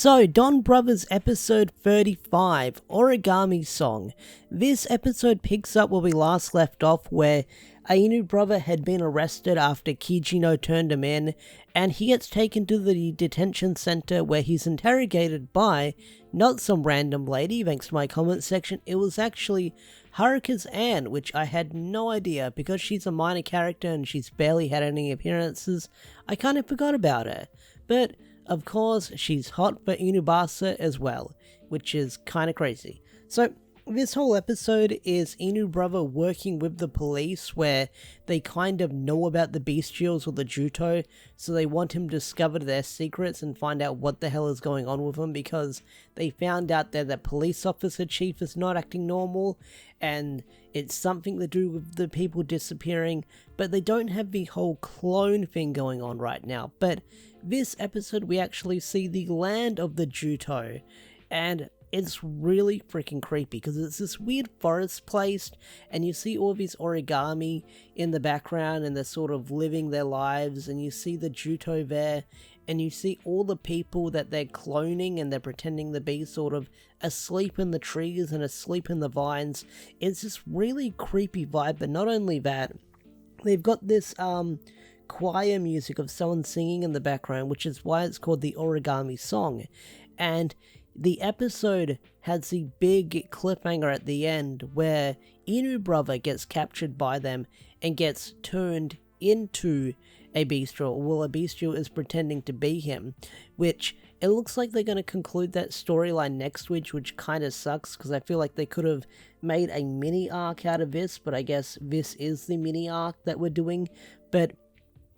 So, Don Brothers episode 35, Origami Song. This episode picks up where we last left off, where Ainu brother had been arrested after Kijino turned him in, and he gets taken to the detention center where he's interrogated by not some random lady, thanks to my comment section. It was actually Haruka's aunt, which I had no idea. Because she's a minor character and she's barely had any appearances, I kind of forgot about her. But of course, she's hot for Inubasa as well, which is kind of crazy. So, this whole episode is Inu brother working with the police, where they kind of know about the bestials or the Juto, so they want him to discover their secrets and find out what the hell is going on with them, because they found out that the police officer chief is not acting normal, and it's something to do with the people disappearing, but they don't have the whole clone thing going on right now. But this episode we actually see the land of the Juto, and it's really freaking creepy because it's this weird forest place, and you see all these origami in the background and they're sort of living their lives, and you see the Juto there, and you see all the people that they're cloning and they're pretending to be sort of asleep in the trees and asleep in the vines. It's this really creepy vibe, but not only that, they've got this choir music of someone singing in the background, which is why it's called the Origami Song. And the episode has the big cliffhanger at the end where Inu brother gets captured by them and gets turned into a bestial. Well, a bestial is pretending to be him, which it looks like they're going to conclude that storyline next week, which kind of sucks because I feel like they could have made a mini arc out of this, but I guess this is the mini arc that we're doing. But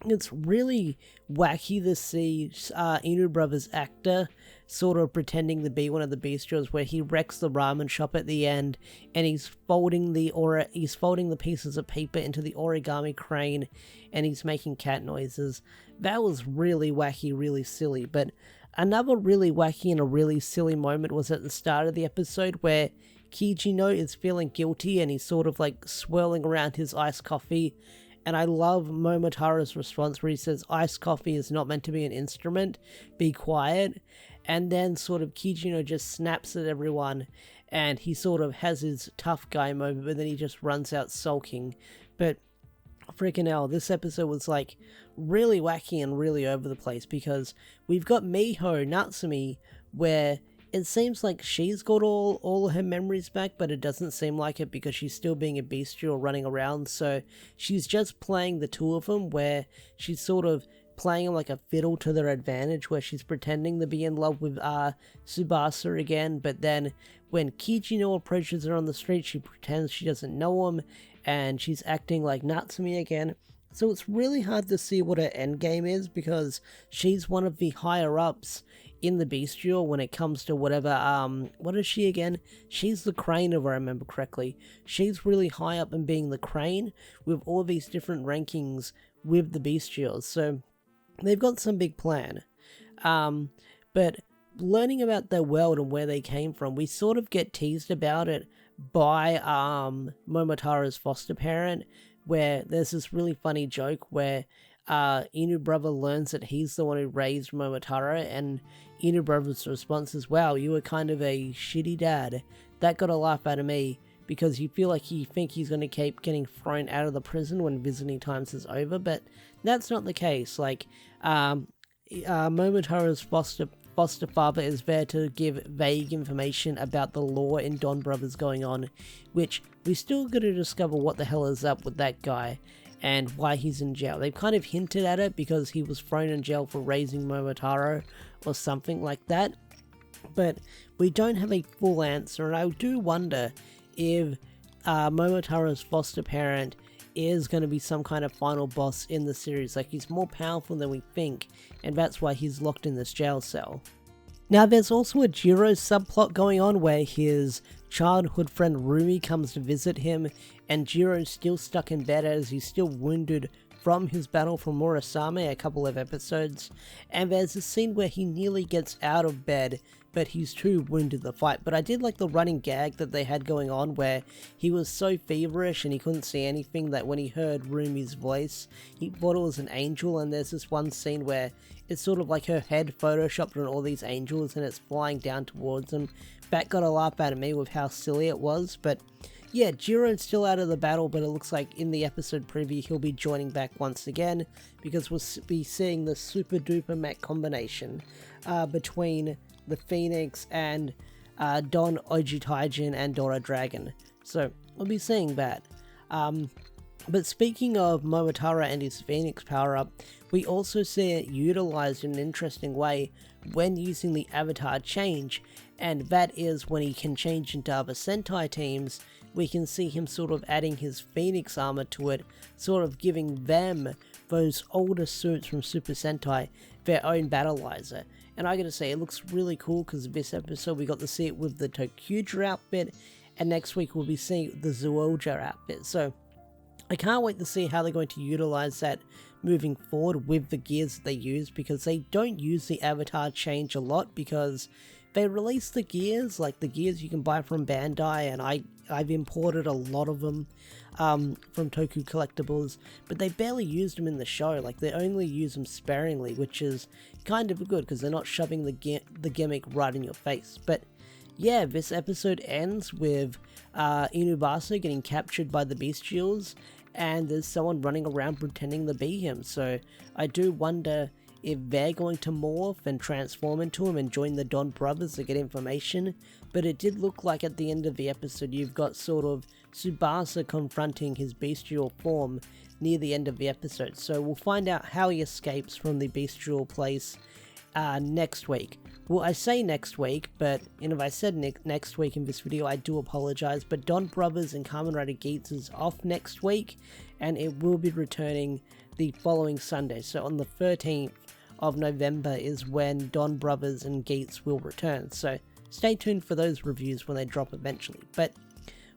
it's really wacky to see Inu brother's actor sort of pretending to be one of the bestials, where he wrecks the ramen shop at the end and he's folding the pieces of paper into the origami crane and he's making cat noises. That was really wacky, really silly. But another really wacky and a really silly moment was at the start of the episode where Kijino is feeling guilty and he's sort of like swirling around his iced coffee. And I love Momotaro's response where he says, "Iced coffee is not meant to be an instrument, be quiet." And then sort of Kijino just snaps at everyone and he sort of has his tough guy moment, but then he just runs out sulking. But freaking hell, this episode was like really wacky and really over the place, because we've got Miho Natsumi, where it seems like she's got all her memories back, but it doesn't seem like it because she's still being a bestial running around. So she's just playing the two of them, where she's sort of playing them like a fiddle to their advantage, where she's pretending to be in love with Tsubasa again, but then when Kijino approaches her on the street, she pretends she doesn't know him, and she's acting like Natsumi again. So it's really hard to see what her endgame is, because she's one of the higher-ups in the bestial when it comes to whatever, what is she again? She's the crane, if I remember correctly. She's really high up in being the crane with all these different rankings with the bestials. So they've got some big plan. But learning about their world and where they came from, we sort of get teased about it by Momotaro's foster parent, where there's this really funny joke where Inu brother learns that he's the one who raised Momotaro, and Inu brother's response is, "Wow, you were kind of a shitty dad." That got a laugh out of me, because you feel like you think he's going to keep getting thrown out of the prison when visiting times is over, but that's not the case. Like, Momotaro's foster father is there to give vague information about the law in Don Brothers going on, which we still got to discover what the hell is up with that guy and why he's in jail. They've kind of hinted at it because he was thrown in jail for raising Momotaro or something like that, but we don't have a full answer, and I do wonder if Momotaro's foster parent is going to be some kind of final boss in the series. Like, he's more powerful than we think, and that's why he's locked in this jail cell. Now, there's also a Jiro subplot going on where his childhood friend Rumi comes to visit him, and Jiro's still stuck in bed as he's still wounded from his battle from Murasame a couple of episodes, and there's a scene where he nearly gets out of bed, but he's too wounded to fight. But I did like the running gag that they had going on where he was so feverish and he couldn't see anything that when he heard Rumi's voice, he thought it was an angel, and there's this one scene where it's sort of like her head photoshopped on all these angels and it's flying down towards him. That got a laugh out of me with how silly it was, but yeah, Jiro's still out of the battle, but it looks like in the episode preview he'll be joining back once again, because we'll be seeing the super duper mech combination between the Phoenix and Don Oji Taijin and Dora Dragon. So we'll be seeing that. But speaking of Momotaro and his Phoenix power-up, we also see it utilized in an interesting way when using the avatar change, and that is when he can change into other Sentai teams. We can see him sort of adding his Phoenix armor to it, sort of giving them, those older suits from Super Sentai, their own battleizer. And I gotta say, it looks really cool because this episode we got to see it with the Tokuja outfit, and next week we'll be seeing the Zyuohger outfit. So I can't wait to see how they're going to utilize that moving forward with the gears that they use, because they don't use the avatar change a lot, because they release the gears, like the gears you can buy from Bandai, and I've imported a lot of them from Toku Collectibles, but they barely used them in the show. Like, they only use them sparingly, which is kind of good because they're not shoving the gimmick right in your face. But yeah, this episode ends with Inubasa getting captured by the Bestials, and there's someone running around pretending to be him. So I do wonder if they're going to morph and transform into him and join the Don brothers to get information. But it did look like at the end of the episode you've got sort of Tsubasa confronting his bestial form near the end of the episode. So we'll find out how he escapes from the bestial place next week. Well, I say next week, but if I said next week in this video, I do apologize. But Don Brothers and Kamen Rider Geats is off next week, and it will be returning the following Sunday. So on the 13th of November is when Don Brothers and Geats will return. So stay tuned for those reviews when they drop eventually. But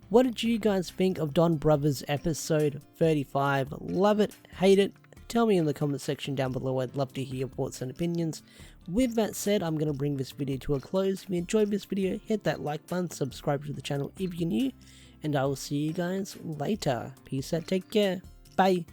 what did you guys think of Don Brothers episode 35? Love it? Hate it? Tell me in the comment section down below. I'd love to hear your thoughts and opinions. With that said, I'm going to bring this video to a close. If you enjoyed this video, hit that like button, subscribe to the channel if you're new, and I will see you guys later. Peace out, take care, bye.